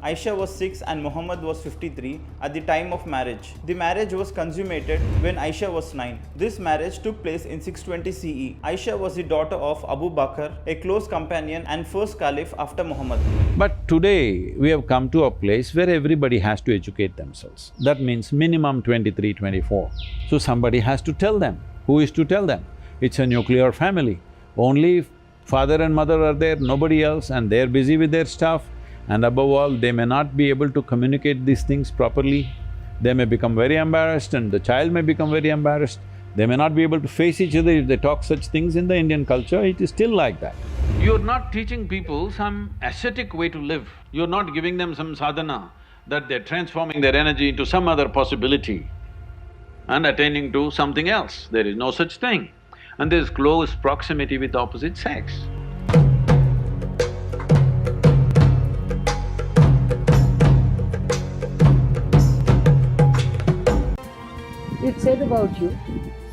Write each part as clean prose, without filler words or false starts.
Aisha was 6 and Muhammad was 53 at the time of marriage. The marriage was consummated when Aisha was 9. This marriage took place in 620 CE. Aisha was the daughter of Abu Bakr, a close companion and first caliph after Muhammad. But today, we have come to a place where everybody has to educate themselves. That means minimum 23, 24. So somebody has to tell them. Who is to tell them? It's a nuclear family. Only father and mother are there, nobody else, and they're busy with their stuff. And above all, they may not be able to communicate these things properly. They may become very embarrassed and the child may become very embarrassed. They may not be able to face each other if they talk such things. In the Indian culture, it is still like that. You're not teaching people some ascetic way to live. You're not giving them some sadhana that they're transforming their energy into some other possibility and attaining to something else. There is no such thing. And there's close proximity with opposite sex. It's said about you,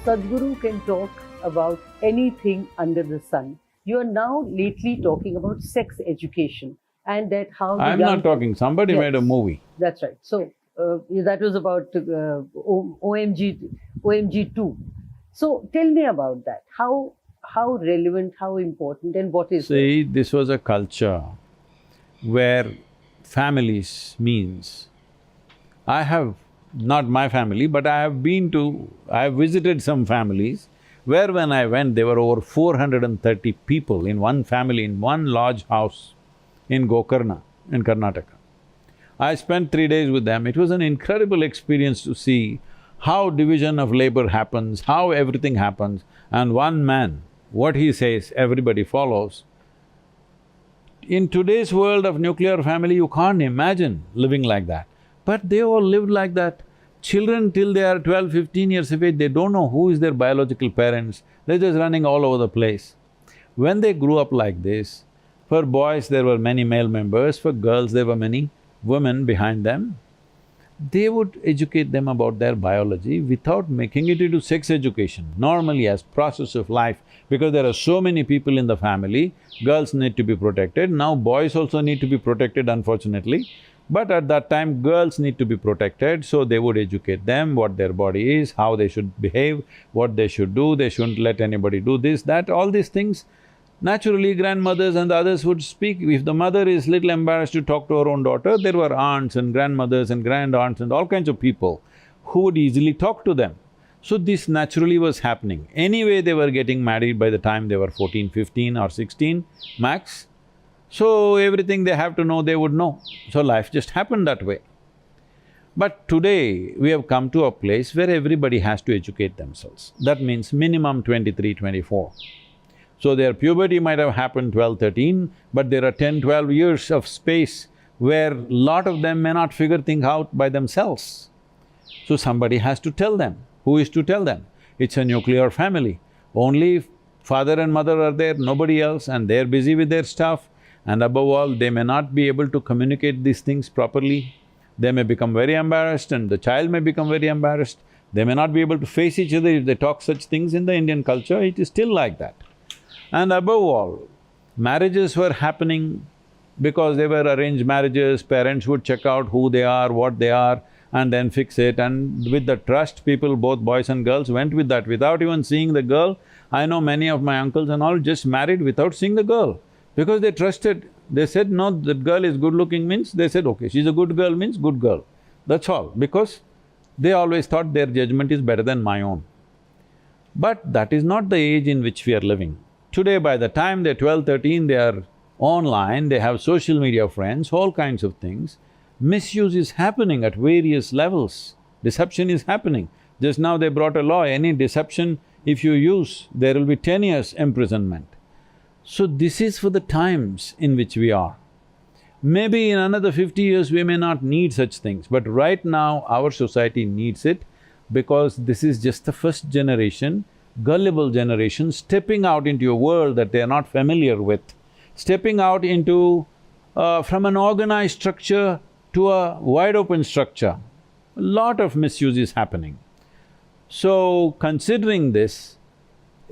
Sadhguru can talk about anything under the sun. You are now lately talking about sex education and that how the I'm not talking, somebody made a movie. That's right. So, that was about OMG 2. So, tell me about that. How relevant, how important and what is it? See, this was a culture where families means… I have… not my family, but I have visited some families where when I went, there were over 430 people in one family, in one large house in Gokarna, in Karnataka. I spent 3 days with them. It was an incredible experience to see how division of labor happens, how everything happens, and one man, what he says, everybody follows. In today's world of nuclear family, you can't imagine living like that. But they all lived like that. Children till they are 12, 15 years of age, they don't know who is their biological parents, they're just running all over the place. When they grew up like this, for boys there were many male members, for girls there were many women behind them. They would educate them about their biology without making it into sex education, normally as process of life. Because there are so many people in the family, girls need to be protected, now boys also need to be protected unfortunately. But at that time, girls need to be protected, so they would educate them what their body is, how they should behave, what they should do, they shouldn't let anybody do this, that, all these things. Naturally, grandmothers and others would speak. If the mother is little embarrassed to talk to her own daughter, there were aunts and grandmothers and grandaunts and all kinds of people who would easily talk to them. So this naturally was happening. Anyway, they were getting married by the time they were 14, 15 or 16 max. So everything they have to know, they would know. So life just happened that way. But today, we have come to a place where everybody has to educate themselves. That means minimum 23, 24. So their puberty might have happened 12, 13, but there are 10, 12 years of space where lot of them may not figure things out by themselves. So somebody has to tell them. Who is to tell them? It's a nuclear family. Only father and mother are there, nobody else, and they're busy with their stuff. And above all, they may not be able to communicate these things properly. They may become very embarrassed and the child may become very embarrassed. They may not be able to face each other if they talk such things. In the Indian culture, it is still like that. And above all, marriages were happening because they were arranged marriages, parents would check out who they are, what they are, and then fix it. And with the trust, people, both boys and girls, went with that without even seeing the girl. I know many of my uncles and all just married without seeing the girl. Because they trusted, they said, no, that girl is good-looking means, they said, okay, she's a good girl means good girl. That's all, because they always thought their judgment is better than my own. But that is not the age in which we are living. Today, by the time they're 12, 13, they are online, they have social media friends, all kinds of things. Misuse is happening at various levels, deception is happening. Just now they brought a law, any deception if you use, there will be 10 years imprisonment. So this is for the times in which we are. Maybe in another 50 years we may not need such things, but right now our society needs it because this is just the first generation, gullible generation, stepping out into a world that they are not familiar with, stepping out into… from an organized structure to a wide-open structure. A lot of misuse is happening. So, considering this,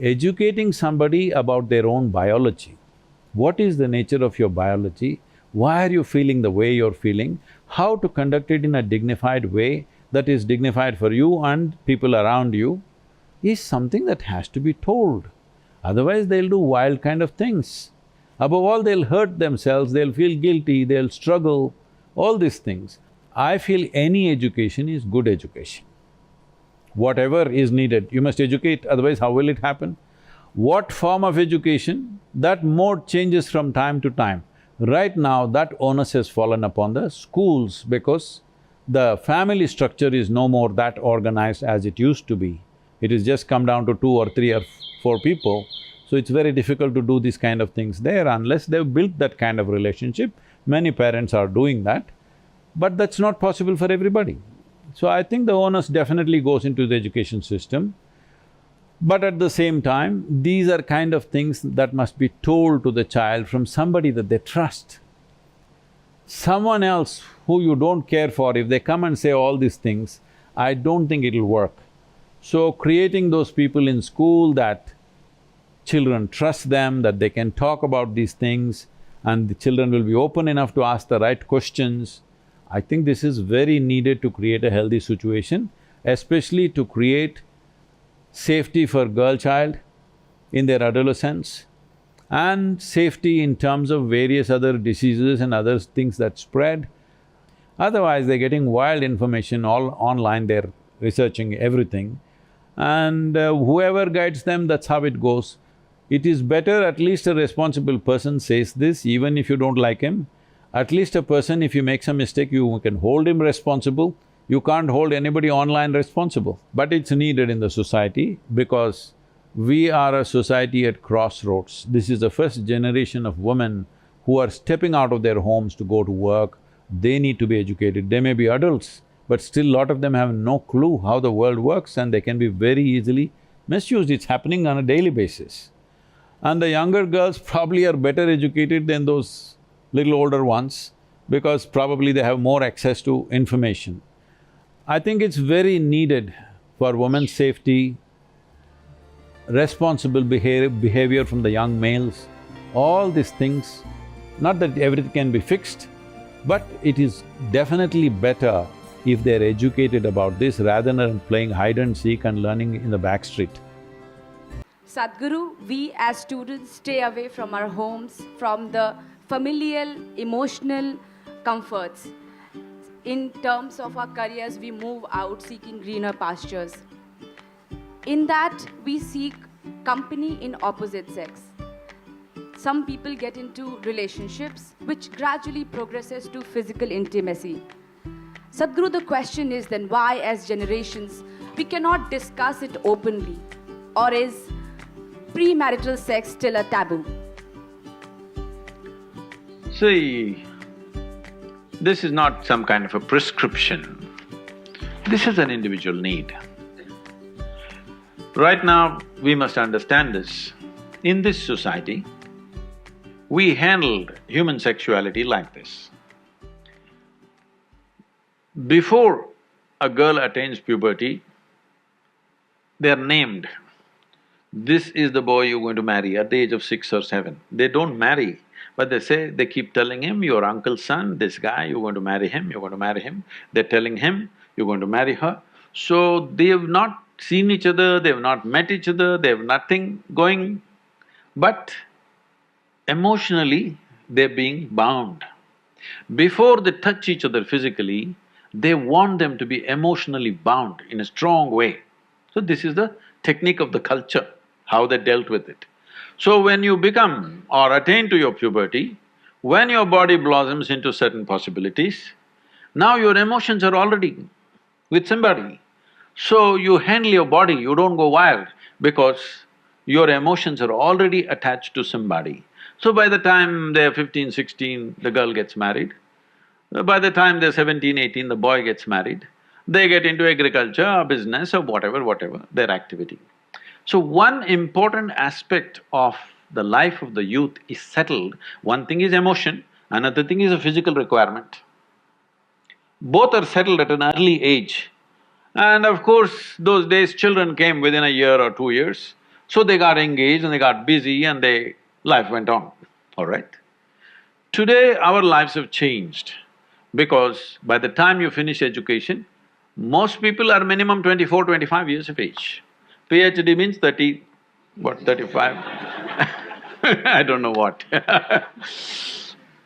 educating somebody about their own biology, what is the nature of your biology, why are you feeling the way you're feeling, how to conduct it in a dignified way that is dignified for you and people around you, is something that has to be told. Otherwise, they'll do wild kind of things. Above all, they'll hurt themselves, they'll feel guilty, they'll struggle, all these things. I feel any education is good education. Whatever is needed, you must educate, otherwise how will it happen? What form of education? That mode changes from time to time. Right now, that onus has fallen upon the schools because the family structure is no more that organized as it used to be. It has just come down to 2 or 3 or 4 people, so it's very difficult to do these kind of things there unless they've built that kind of relationship. Many parents are doing that, but that's not possible for everybody. So I think the onus definitely goes into the education system. But at the same time, these are kind of things that must be told to the child from somebody that they trust. Someone else who you don't care for, if they come and say all these things, I don't think it'll work. So creating those people in school that children trust them, that they can talk about these things and the children will be open enough to ask the right questions, I think this is very needed to create a healthy situation, especially to create safety for girl child in their adolescence and safety in terms of various other diseases and other things that spread. Otherwise, they're getting wild information all online, they're researching everything and whoever guides them, that's how it goes. It is better at least a responsible person says this, even if you don't like him. At least a person, if he makes a mistake, you can hold him responsible. You can't hold anybody online responsible. But it's needed in the society because we are a society at crossroads. This is the first generation of women who are stepping out of their homes to go to work. They need to be educated. They may be adults, but still lot of them have no clue how the world works and they can be very easily misused. It's happening on a daily basis. And the younger girls probably are better educated than those little older ones because probably they have more access to information. I think it's very needed for women's safety, responsible behavior from the young males, all these things. Not that everything can be fixed, but it is definitely better if they're educated about this rather than playing hide and seek and learning in the back street. Sadhguru, we as students stay away from our homes, from the familial, emotional comforts. In terms of our careers, we move out seeking greener pastures. In that, we seek company in opposite sex. Some people get into relationships which gradually progresses to physical intimacy. Sadhguru, the question is then why as generations we cannot discuss it openly, or is premarital sex still a taboo? See, this is not some kind of a prescription. This is an individual need. Right now, we must understand this. In this society, we handled human sexuality like this. Before a girl attains puberty, they're named. This is the boy you're going to marry at the age of 6 or 7. They don't marry, but they keep telling him, your uncle's son, this guy, you're going to marry him, you're going to marry him. They're telling him, you're going to marry her. So they have not seen each other, they have not met each other, they have nothing going, but emotionally they're being bound. Before they touch each other physically, they want them to be emotionally bound in a strong way. So this is the technique of the culture, how they dealt with it. So when you become or attain to your puberty, when your body blossoms into certain possibilities, now your emotions are already with somebody. So you handle your body, you don't go wild because your emotions are already attached to somebody. So by the time they're 15, 16, the girl gets married. By the time they're 17, 18, the boy gets married. They get into agriculture or business or whatever, their activity. So one important aspect of the life of the youth is settled. One thing is emotion, another thing is a physical requirement. Both are settled at an early age. And of course, those days children came within a year or 2 years, so they got engaged and they got busy and life went on, all right? Today, our lives have changed because by the time you finish education, most people are minimum 24, 25 years of age. PhD means 30, what, 35? I don't know what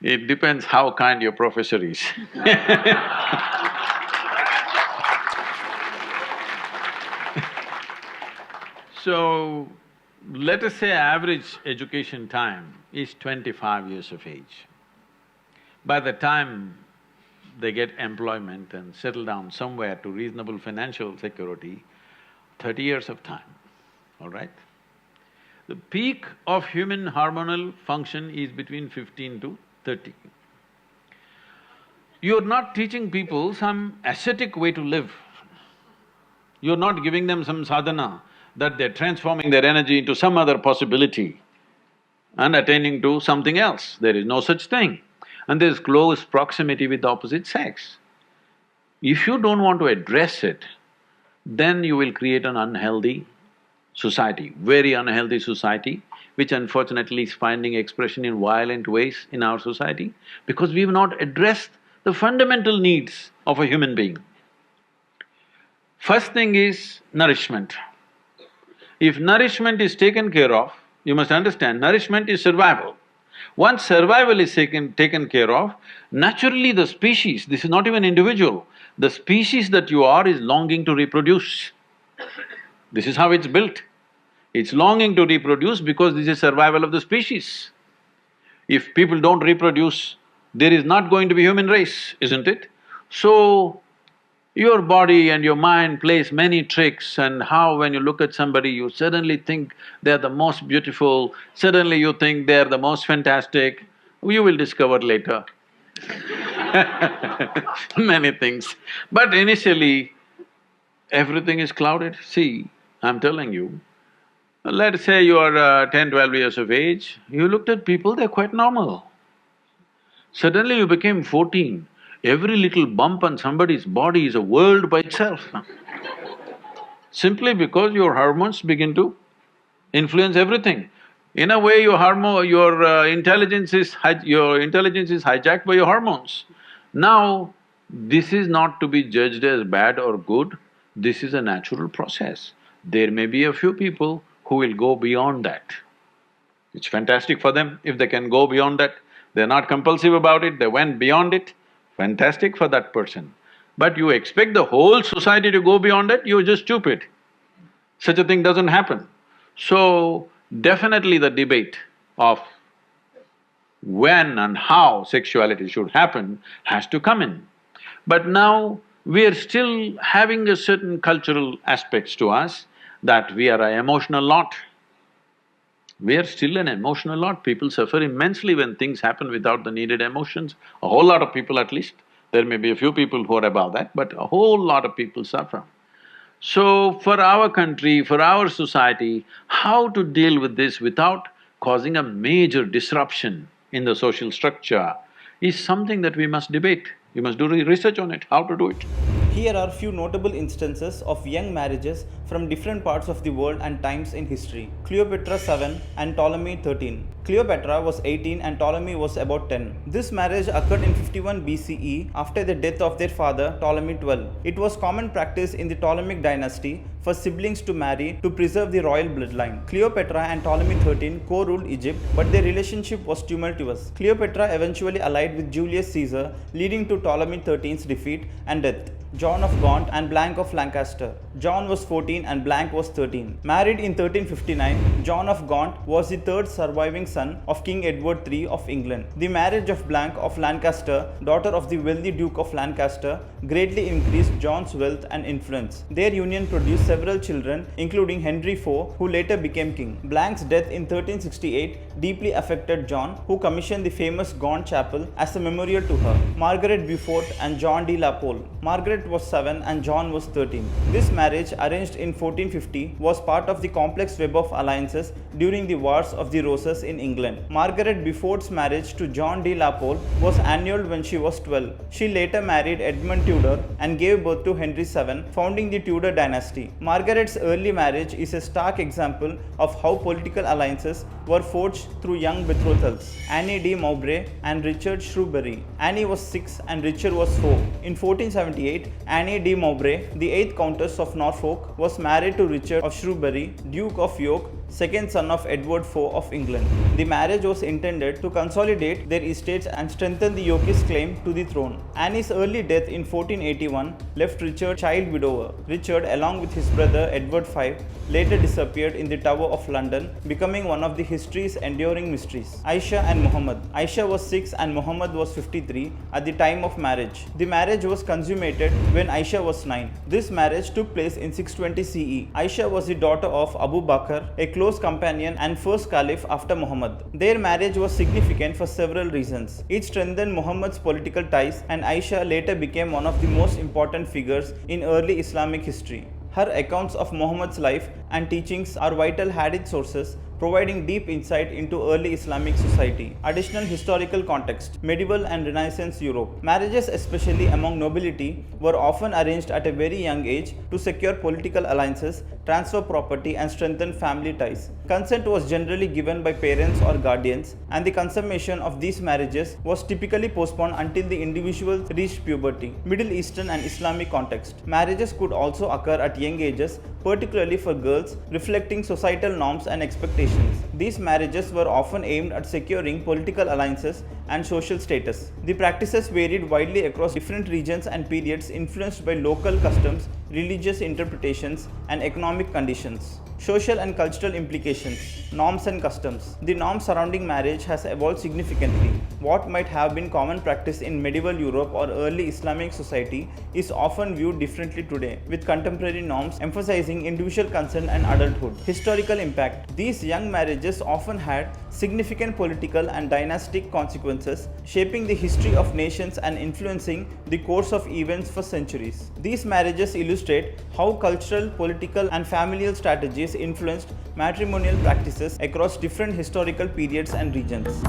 It depends how kind your professor is So, let us say average education time is 25 years of age. By the time they get employment and settle down somewhere to reasonable financial security, 30 years of time, all right? The peak of human hormonal function is between 15 to 30. You're not teaching people some ascetic way to live. You're not giving them some sadhana that they're transforming their energy into some other possibility and attaining to something else. There is no such thing. And there's close proximity with the opposite sex. If you don't want to address it, then you will create an unhealthy society, very unhealthy society, which unfortunately is finding expression in violent ways in our society because we've not addressed the fundamental needs of a human being. First thing is nourishment. If nourishment is taken care of, you must understand, nourishment is survival. Once survival is taken care of, naturally the species, this is not even individual, the species that you are is longing to reproduce. This is how it's built. It's longing to reproduce because this is survival of the species. If people don't reproduce, there is not going to be human race, isn't it? So, your body and your mind plays many tricks, and how when you look at somebody, you suddenly think they're the most beautiful, suddenly you think they're the most fantastic, you will discover later many things. But initially, everything is clouded. See, I'm telling you, let's say you are 10, 12 years of age, you looked at people, they're quite normal. Suddenly you became 14, every little bump on somebody's body is a world by itself simply because your hormones begin to influence everything. In a way, your intelligence is hijacked by your hormones. Now, this is not to be judged as bad or good, this is a natural process. There may be a few people who will go beyond that. It's fantastic for them if they can go beyond that. They're not compulsive about it, they went beyond it, fantastic for that person. But you expect the whole society to go beyond it, you're just stupid. Such a thing doesn't happen. So, definitely the debate of when and how sexuality should happen has to come in. But now, we are still having a certain cultural aspects to us that we are an emotional lot. We are still an emotional lot. People suffer immensely when things happen without the needed emotions. A whole lot of people at least. There may be a few people who are above that, but a whole lot of people suffer. So, for our country, for our society, how to deal with this without causing a major disruption in the social structure is something that we must debate. We must do research on it, how to do it. Here are few notable instances of young marriages from different parts of the world and times in history. Cleopatra 7 and Ptolemy 13. Cleopatra was 18 and Ptolemy was about 10. This marriage occurred in 51 BCE after the death of their father Ptolemy 12. It was common practice in the Ptolemaic dynasty for siblings to marry to preserve the royal bloodline. Cleopatra and Ptolemy 13 co-ruled Egypt, but their relationship was tumultuous. Cleopatra eventually allied with Julius Caesar, leading to Ptolemy 13's defeat and death. John of Gaunt and Blank of Lancaster. John was 14 and Blank was 13. Married in 1359, John of Gaunt was the third surviving son of King Edward III of England. The marriage of Blank of Lancaster, daughter of the wealthy Duke of Lancaster, greatly increased John's wealth and influence. Their union produced several children, including Henry IV, who later became king. Blank's death in 1368 deeply affected John, who commissioned the famous Gaunt Chapel as a memorial to her. Margaret Beaufort and John de la Pole. Margaret Margaret was 7 and John was 13. This marriage, arranged in 1450, was part of the complex web of alliances during the Wars of the Roses in England. Margaret Beaufort's marriage to John de la Pole was annulled when she was 12. She later married Edmund Tudor and gave birth to Henry VII, founding the Tudor dynasty. Margaret's early marriage is a stark example of how political alliances were forged through young betrothals. Anne de Mowbray and Richard Shrewsbury. Anne was 6 and Richard was 4. In 1478, Anne de Mowbray, the 8th Countess of Norfolk, was married to Richard of Shrewsbury, Duke of York, second son of Edward IV of England. The marriage was intended to consolidate their estates and strengthen the Yorkist claim to the throne. Anne's early death in 1481 left Richard child widower. Richard, along with his brother Edward V, later disappeared in the Tower of London, becoming one of the history's enduring mysteries. Aisha and Muhammad. Aisha was 6 and Muhammad was 53 at the time of marriage. The marriage was consummated when Aisha was 9. This marriage took place in 620 CE. Aisha was the daughter of Abu Bakr, a close companion and first caliph after Muhammad. Their marriage was significant for several reasons. It strengthened Muhammad's political ties, and Aisha later became one of the most important figures in early Islamic history. Her accounts of Muhammad's life and teachings are vital hadith sources, providing deep insight into early Islamic society. Additional historical context: medieval and Renaissance Europe. Marriages, especially among nobility, were often arranged at a very young age to secure political alliances, transfer property, and strengthen family ties. Consent was generally given by parents or guardians, and the consummation of these marriages was typically postponed until the individual reached puberty. Middle Eastern and Islamic context. Marriages could also occur at young ages, particularly for girls, reflecting societal norms and expectations. These marriages were often aimed at securing political alliances and social status. The practices varied widely across different regions and periods, influenced by local customs, religious interpretations, and economic conditions. Social and cultural implications. Norms and customs. The norm surrounding marriage has evolved significantly. What might have been common practice in medieval Europe or early Islamic society is often viewed differently today, with contemporary norms emphasizing individual consent and adulthood. Historical impact. These young marriages often had significant political and dynastic consequences, shaping the history of nations and influencing the course of events for centuries. These marriages illustrate how cultural, political, and familial strategies influenced matrimonial practices across different historical periods and regions.